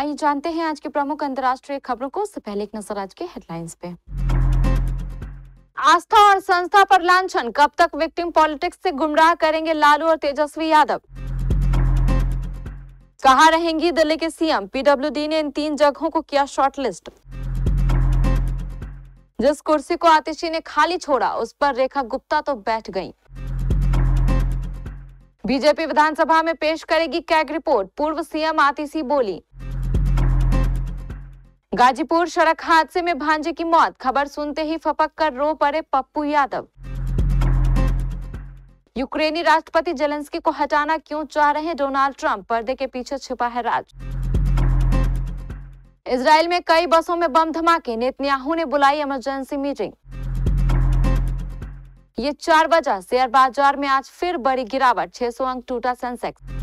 आइए जानते हैं आज की प्रमुख अंतर्राष्ट्रीय खबरों को। उससे पहले एक नजर आज के हेडलाइंस पे। आस्था और संस्था पर लांछन, कब तक विक्टिम पॉलिटिक्स से गुमराह करेंगे लालू और तेजस्वी यादव। कहां रहेंगी दिल्ली के सीएम, पीडब्ल्यूडी ने इन 3 जगहों को किया शॉर्टलिस्ट। जिस कुर्सी को आतिशी ने खाली छोड़ा उस पर रेखा गुप्ता तो बैठ गईं। बीजेपी विधानसभा में पेश करेगी कैग रिपोर्ट, पूर्व सीएम आतिशी बोली। गाजीपुर सड़क हादसे में भांजे की मौत, खबर सुनते ही फपक कर रो पड़े पप्पू यादव। यूक्रेनी राष्ट्रपति जेलेंस्की को हटाना क्यों चाह रहे हैं डोनाल्ड ट्रंप, पर्दे के पीछे छिपा है राज। इजराइल में कई बसों में बम धमाके, नेतन्याहू ने बुलाई इमरजेंसी मीटिंग। ये 4 वजह, शेयर बाजार में आज फिर बड़ी गिरावट, 600 अंक टूटा सेंसेक्स।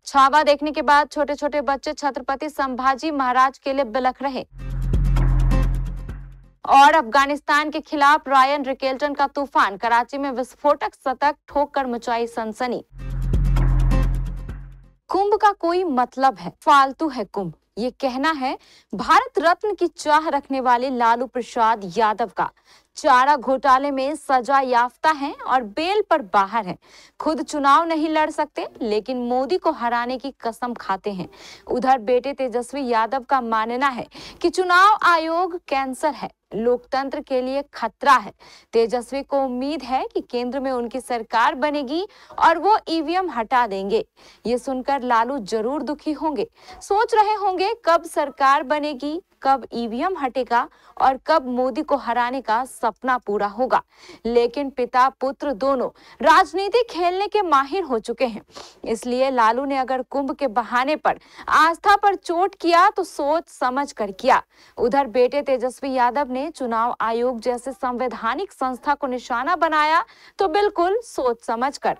छावा देखने के बाद छोटे छोटे बच्चे छत्रपति संभाजी महाराज के लिए बिलख रहे। और अफगानिस्तान के खिलाफ रायन रिकेल्टन का तूफान, कराची में विस्फोटक शतक ठोककर मचाई सनसनी। कुंभ का कोई मतलब है, फालतू है कुंभ, ये कहना है भारत रत्न की चाह रखने वाले लालू प्रसाद यादव का। चारा घोटाले में सजा याफ्ता हैं और बेल पर बाहर हैं। खुद चुनाव नहीं लड़ सकते लेकिन मोदी को हराने की कसम खाते हैं। उधर बेटे तेजस्वी यादव का मानना है कि चुनाव आयोग कैंसर है, लोकतंत्र के लिए खतरा है। तेजस्वी को उम्मीद है कि केंद्र में उनकी सरकार बनेगी और वो ईवीएम हटा देंगे। ये सुनकर लालू जरूर दुखी होंगे, सोच रहे होंगे कब सरकार बनेगी, कब ईवीएम हटेगा और कब मोदी को हराने का सपना पूरा होगा। लेकिन पिता पुत्र दोनों राजनीति खेलने के माहिर हो चुके हैं, इसलिए लालू ने अगर कुंभ के बहाने पर आस्था पर चोट किया तो सोच समझ कर किया। उधर बेटे तेजस्वी यादव ने चुनाव आयोग जैसे संवैधानिक संस्था को निशाना बनाया तो बिल्कुल सोच समझ कर।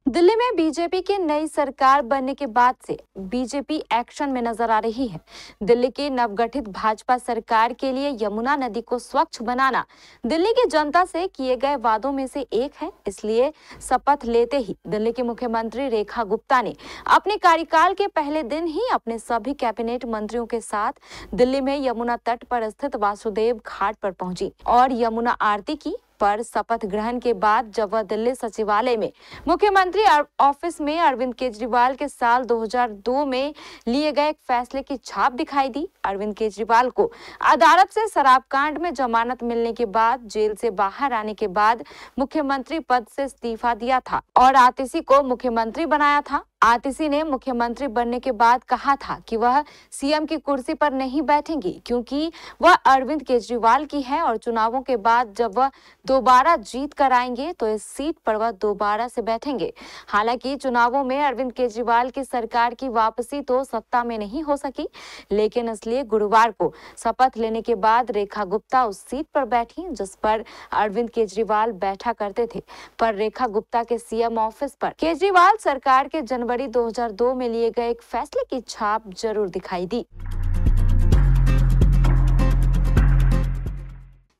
दिल्ली में बीजेपी की नई सरकार बनने के बाद से बीजेपी एक्शन में नजर आ रही है। दिल्ली की नवगठित भाजपा सरकार के लिए यमुना नदी को स्वच्छ बनाना दिल्ली की जनता से किए गए वादों में से एक है। इसलिए शपथ लेते ही दिल्ली की मुख्यमंत्री रेखा गुप्ता ने अपने कार्यकाल के पहले दिन ही अपने सभी कैबिनेट मंत्रियों के साथ दिल्ली में यमुना तट पर स्थित वासुदेव घाट पर पहुंची और यमुना आरती की। पर शपथ ग्रहण के बाद जब वह दिल्ली सचिवालय में मुख्यमंत्री ऑफिस में अरविंद केजरीवाल के साल 2002 में लिए गए एक फैसले की छाप दिखाई दी। अरविंद केजरीवाल को अदालत से शराब कांड में जमानत मिलने के बाद जेल से बाहर आने के बाद मुख्यमंत्री पद से इस्तीफा दिया था और आतिशी को मुख्यमंत्री बनाया था। आतिशी ने मुख्यमंत्री बनने के बाद कहा था कि वह सीएम की कुर्सी पर नहीं बैठेंगी क्योंकि वह अरविंद केजरीवाल की है और चुनावों के बाद जब वह दोबारा जीत कर आएंगे तो इस सीट पर वह दोबारा से बैठेंगे। हालांकि चुनावों में अरविंद केजरीवाल की सरकार की वापसी तो सत्ता में नहीं हो सकी, लेकिन इसलिए गुरुवार को शपथ लेने के बाद रेखा गुप्ता उस सीट पर बैठी जिस पर अरविंद केजरीवाल बैठा करते थे। पर रेखा गुप्ता के सीएम ऑफिस पर केजरीवाल सरकार के जनवरी 2002 में लिए गए एक फैसले की छाप जरूर दिखाई दी।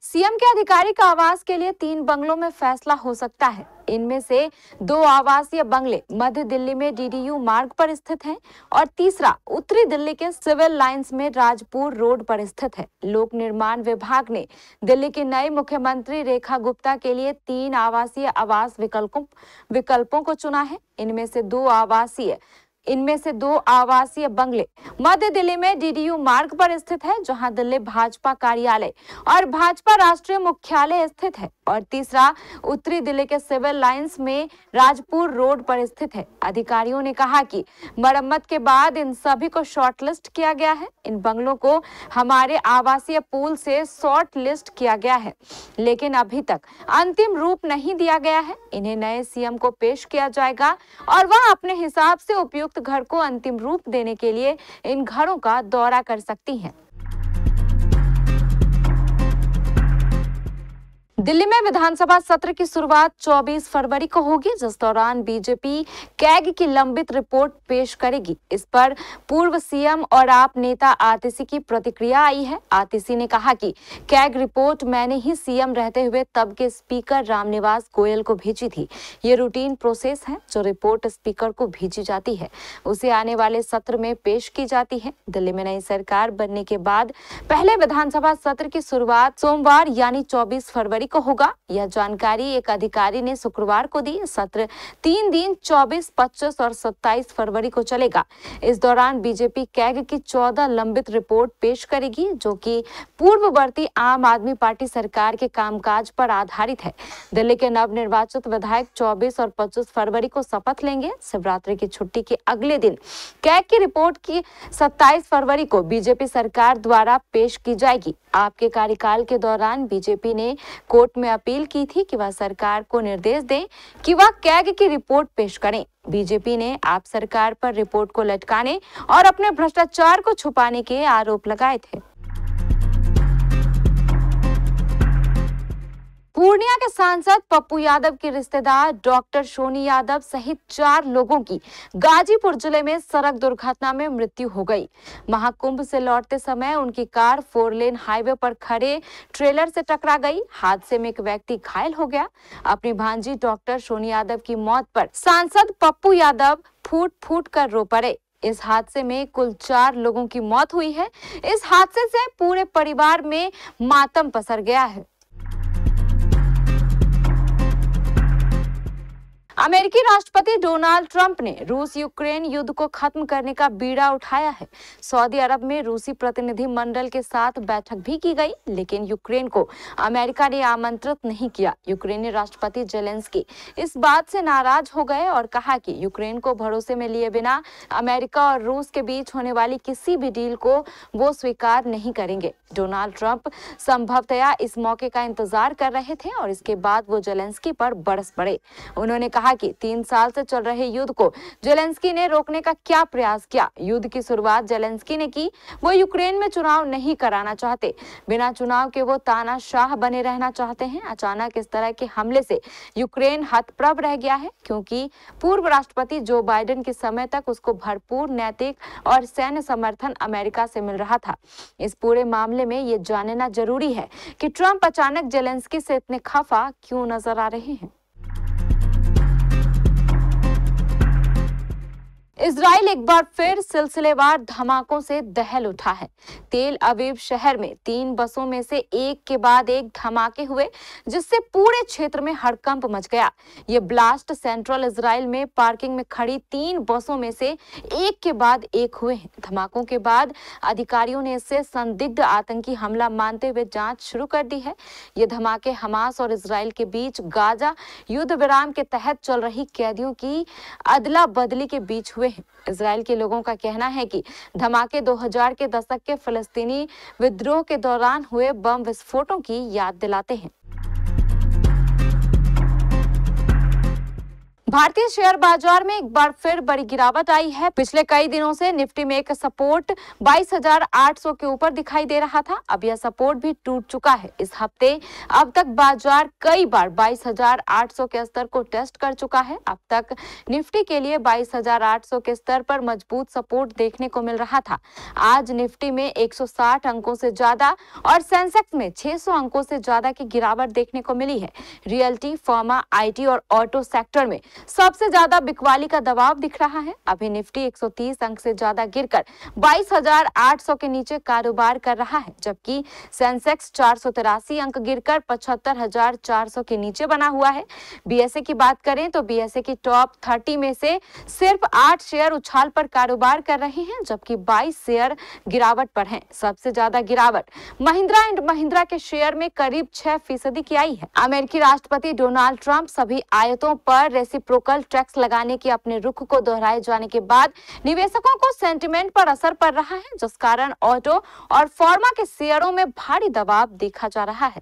सीएम के आधिकारिक आवास के लिए 3 बंगलों में फैसला हो सकता है। इनमें से 2 आवासीय बंगले मध्य दिल्ली में डीडीयू मार्ग पर स्थित हैं और तीसरा उत्तरी दिल्ली के सिविल लाइंस में राजपुर रोड पर स्थित है। लोक निर्माण विभाग ने दिल्ली की नई मुख्यमंत्री रेखा गुप्ता के लिए 3 आवासीय आवास विकल्पों को चुना है। इनमें से दो आवासीय बंगले मध्य दिल्ली में डीडीयू मार्ग पर स्थित है जहां दिल्ली भाजपा कार्यालय और भाजपा राष्ट्रीय मुख्यालय स्थित है और तीसरा उत्तरी दिल्ली के सिविल लाइंस में राजपुर रोड पर स्थित है। अधिकारियों ने कहा कि मरम्मत के बाद इन सभी को शॉर्टलिस्ट किया गया है। इन बंगलों को हमारे आवासीय पूल से शॉर्ट लिस्ट किया गया है, लेकिन अभी तक अंतिम रूप नहीं दिया गया है। इन्हें नए सीएम को पेश किया जाएगा और वह अपने हिसाब से उपयुक्त घर को अंतिम रूप देने के लिए इन घरों का दौरा कर सकती हैं। दिल्ली में विधानसभा सत्र की शुरुआत 24 फरवरी को होगी, जिस दौरान बीजेपी कैग की लंबित रिपोर्ट पेश करेगी। इस पर पूर्व सीएम और आप नेता आतिशी की प्रतिक्रिया आई है। आतिशी ने कहा कि कैग रिपोर्ट मैंने ही सीएम रहते हुए तब के स्पीकर रामनिवास गोयल को भेजी थी। ये रूटीन प्रोसेस है। जो रिपोर्ट स्पीकर को भेजी जाती है उसे आने वाले सत्र में पेश की जाती है। दिल्ली में नई सरकार बनने के बाद पहले विधानसभा सत्र की शुरुआत सोमवार यानी 24 फरवरी को होगा। यह जानकारी एक अधिकारी ने शुक्रवार को दी। सत्र 3 दिन 24, 25 और 27 फरवरी को चलेगा। इस दौरान बीजेपी कैग की 14 लंबित रिपोर्ट पेश करेगी, जो कि पूर्ववर्ती आम आदमी पार्टी सरकार के कामकाज पर आधारित है। दिल्ली के नवनिर्वाचित विधायक 24 और 25 फरवरी को शपथ लेंगे। शिवरात्रि की छुट्टी के अगले दिन कैग की रिपोर्ट की 27 फरवरी को बीजेपी सरकार द्वारा पेश की जाएगी। आपके कार्यकाल के दौरान बीजेपी ने कोर्ट में अपील की थी कि वह सरकार को निर्देश दें कि वह कैग की रिपोर्ट पेश करें। बीजेपी ने आप सरकार पर रिपोर्ट को लटकाने और अपने भ्रष्टाचार को छुपाने के आरोप लगाए थे। पूर्णिया के सांसद पप्पू यादव के रिश्तेदार डॉक्टर सोनी यादव सहित 4 लोगों की गाजीपुर जिले में सड़क दुर्घटना में मृत्यु हो गई। महाकुंभ से लौटते समय उनकी कार 4 लेन हाईवे पर खड़े ट्रेलर से टकरा गई। हादसे में एक व्यक्ति घायल हो गया। अपनी भांजी डॉक्टर सोनी यादव की मौत पर सांसद पप्पू यादव फूट फूट कर रो पड़े। इस हादसे में कुल 4 लोगों की मौत हुई है। इस हादसे से पूरे परिवार में मातम पसर गया है। अमेरिकी राष्ट्रपति डोनाल्ड ट्रंप ने रूस यूक्रेन युद्ध को खत्म करने का बीड़ा उठाया है। सऊदी अरब में रूसी प्रतिनिधि मंडल के साथ बैठक भी की गई, लेकिन यूक्रेन को अमेरिका ने आमंत्रित नहीं किया। यूक्रेनी राष्ट्रपति जेलेंस्की इस बात से नाराज हो गए और कहा कि यूक्रेन को भरोसे में लिए बिना अमेरिका और रूस के बीच होने वाली किसी भी डील को वो स्वीकार नहीं करेंगे। डोनाल्ड ट्रंप संभवतया इस मौके का इंतजार कर रहे थे और इसके बाद वो जेलेंस्की पर बरस पड़े। उन्होंने कहा कि 3 साल से चल रहे युद्ध को जेलेंस्की ने रोकने का क्या प्रयास किया। युद्ध की शुरुआत जेलेंस्की ने की। वो यूक्रेन में चुनाव नहीं कराना चाहते। बिना चुनाव के वो तानाशाह बने रहना चाहते हैं। अचानक इस तरह के हमले से यूक्रेन हतप्रभ रह गया है, क्योंकि पूर्व राष्ट्रपति जो बाइडेन के समय तक उसको भरपूर नैतिक और सैन्य समर्थन अमेरिका से मिल रहा था। इस पूरे मामले में ये जानना जरूरी है कि ट्रंप अचानक जेलेंस्की से इतने खफा क्यों नजर आ रहे हैं। इजराइल एक बार फिर सिलसिलेवार धमाकों से दहल उठा है। तेल अवीव शहर में 3 बसों में से एक के बाद एक धमाके हुए, जिससे पूरे क्षेत्र में हड़कंप मच गया। ये ब्लास्ट सेंट्रल इजराइल में पार्किंग में खड़ी 3 बसों में से एक के बाद एक हुए हैं। धमाकों के बाद अधिकारियों ने इससे संदिग्ध आतंकी हमला मानते हुए जांच शुरू कर दी है। ये धमाके हमास और इजराइल के बीच गाजा युद्ध विराम के तहत चल रही कैदियों की अदला बदली के बीच हुए। इजराइल के लोगों का कहना है कि धमाके 2000 के दशक के फिलिस्तीनी विद्रोह के दौरान हुए बम विस्फोटों की याद दिलाते हैं। भारतीय शेयर बाजार में एक बार फिर बड़ी गिरावट आई है। पिछले कई दिनों से निफ्टी में एक सपोर्ट 22,800 के ऊपर दिखाई दे रहा था। अब यह सपोर्ट भी टूट चुका है। इस हफ्ते अब तक बाजार कई बार 22,800 के स्तर को टेस्ट कर चुका है। अब तक निफ्टी के लिए 22,800 के स्तर पर मजबूत सपोर्ट देखने को मिल रहा था। आज निफ्टी में 160 अंकों से ज्यादा और सेंसेक्स में 600 अंकों से ज्यादा की गिरावट देखने को मिली है। रियल्टी, फार्मा, आईटी और ऑटो सेक्टर में सबसे ज्यादा बिकवाली का दबाव दिख रहा है। अभी निफ्टी 130 अंक से ज्यादा गिरकर 22,800 के नीचे कारोबार कर रहा है, जबकि सेंसेक्स 483 अंक गिरकर 75,400 के नीचे बना हुआ है। बीएसए की बात करें तो बीएसए की टॉप 30 में से सिर्फ 8 शेयर उछाल पर कारोबार कर रहे हैं, जबकि 22 शेयर गिरावट पर हैं। सबसे ज्यादा गिरावट महिंद्रा एंड महिंद्रा के शेयर में करीब 6% की आई है। अमेरिकी राष्ट्रपति डोनाल्ड ट्रंप सभी आयातों पर रेसिप्रोकल टैक्स लगाने के अपने रुख को दोहराए जाने के बाद निवेशकों को सेंटिमेंट पर असर पड़ रहा है, जिस कारण ऑटो और फार्मा के शेयरों में भारी दबाव देखा जा रहा है।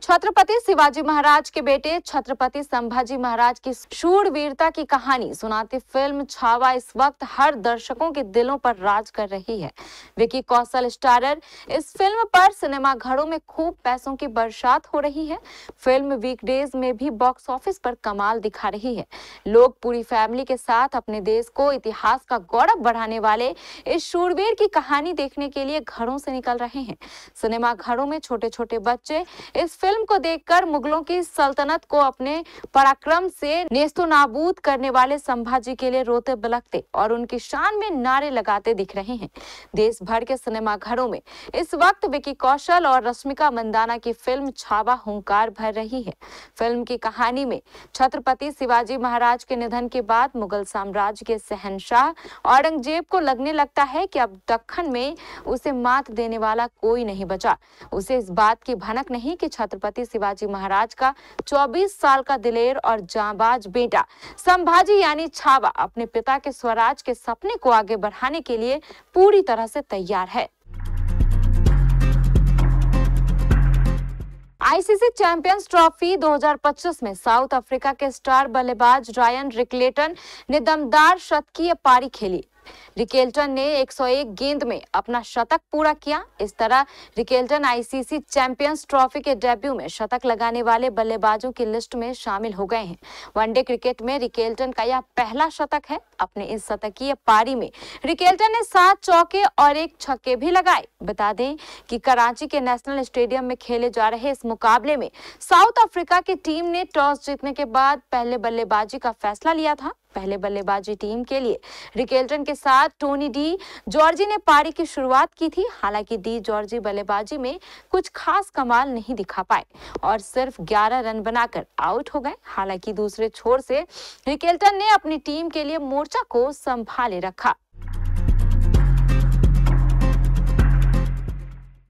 छत्रपति शिवाजी महाराज के बेटे छत्रपति संभाजी महाराज की शूरवीरता की कहानी सुनाती फिल्म छावा इस वक्त हर दर्शकों के दिलों पर राज कर रही है। विकी कौशल स्टारर इस फिल्म पर सिनेमाघरों में खूब पैसों की बरसात हो रही है। फिल्म वीकडेज में भी बॉक्स ऑफिस पर कमाल दिखा रही है। लोग पूरी फैमिली के साथ अपने देश को इतिहास का गौरव बढ़ाने वाले इस शूरवीर की कहानी देखने के लिए घरों से निकल रहे हैं। सिनेमाघरों में छोटे छोटे बच्चे इस फिल्म को देखकर मुगलों की सल्तनत को अपने पराक्रम से नेस्तनाबूद करने वाले संभाजी के लिए रोते बिलखते और उनकी शान में नारे लगाते दिख रहे हैं। देश भर के सिनेमाघरों में इस वक्त विकी कौशल और रश्मिका मंदाना की फिल्म छावा हुंकार भर रही है। फिल्म की कहानी में छत्रपति शिवाजी महाराज के निधन के बाद मुगल साम्राज्य के शहंशाह औरंगजेब को लगने लगता है कि अब दक्खन में उसे मात देने वाला कोई नहीं बचा। उसे इस बात की भनक नहीं कि छत्रपति शिवाजी महाराज का 24 साल का दिलेर और जांबाज बेटा संभाजी यानी छावा अपने पिता के स्वराज के सपने को आगे बढ़ाने के लिए पूरी तरह से तैयार है। आईसीसी चैंपियंस ट्रॉफी 2025 में साउथ अफ्रीका के स्टार बल्लेबाज रायन रिकलेटन ने दमदार शतकीय पारी खेली। रिकेल्टन ने 101 गेंद में अपना शतक पूरा किया। इस तरह रिकेल्टन आईसीसी चैंपियंस ट्रॉफी के डेब्यू में शतक लगाने वाले बल्लेबाजों की लिस्ट में शामिल हो गए हैं। वनडे क्रिकेट में रिकेल्टन का यह पहला शतक है। अपने इस शतकीय पारी में रिकेल्टन ने 7 चौके और 1 छक्के भी लगाए। बता दें कि कराची के नेशनल स्टेडियम में खेले जा रहे इस मुकाबले में साउथ अफ्रीका की टीम ने टॉस जीतने के बाद पहले बल्लेबाजी का फैसला लिया था। पहले बल्लेबाजी टीम के लिए रिकेल्टन के साथ टोनी डी जॉर्जी ने पारी की शुरुआत की थी। हालांकि डी जॉर्जी बल्लेबाजी में कुछ खास कमाल नहीं दिखा पाए और सिर्फ 11 रन बनाकर आउट हो गए। हालांकि दूसरे छोर से रिकेल्टन ने अपनी टीम के लिए मोर्चा को संभाले रखा।